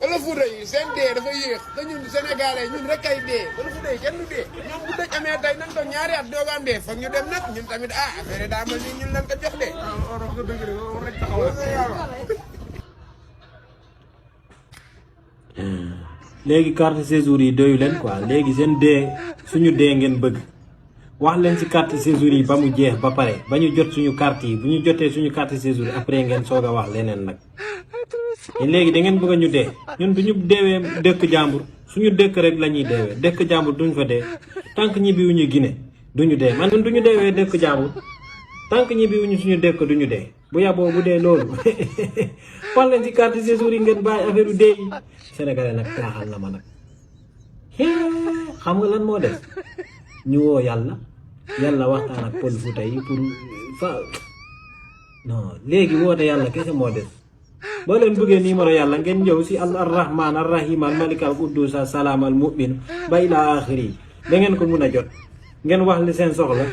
pël Fuuta yi seen dee dafa yéex te ñun Sénégalais ñun rek kay dee pël Fuuta yi kenn du dee ñoom bu dëj amee tey nañ ko ñaari at doog am dee foog ñu dem nag ñun tamit affaire yi daa mel ni ñun lañ ko jox de. léegi carte séjour yi doyu leen quoi léegi seen dee suñu dee ngeen bëgg wax leen ci carte séjour yi ba mu jeex ba pare ba ñu jot suñu carte yi bu ñu jotee suñu carte séjour yi après ngeen soog a wax leneen nag léegi da ngeen bëgg a ñu dee ñun du ñu deewee dëkk jàmbur suñu dëkk rek la ñuy deewee dëkk jàmbur duñ fa dee tant que ñibbiwuñu Guinée duñu dee man duñu deewee dëkk jàmbur tant que ñibbiwuñu suñu dëkk duñu dee bu yàbboo bu dee loolu wax leen ci carte séjour yi ngeen bàyyi affaire dee yi Sénégalais nag taaxal na ma nag xam nga lan moo def ñu woo yàlla waxtaan ak Pël Fuuta yi pour fa non léegi woote yàlla kese moo def boo leen bëggee numéro yàlla ngeen ñëw si al rahman al rahim al malik al quddus al salaam al mu'min ba ila axiri da ngeen ko mun a jot ngeen wax li seen soxla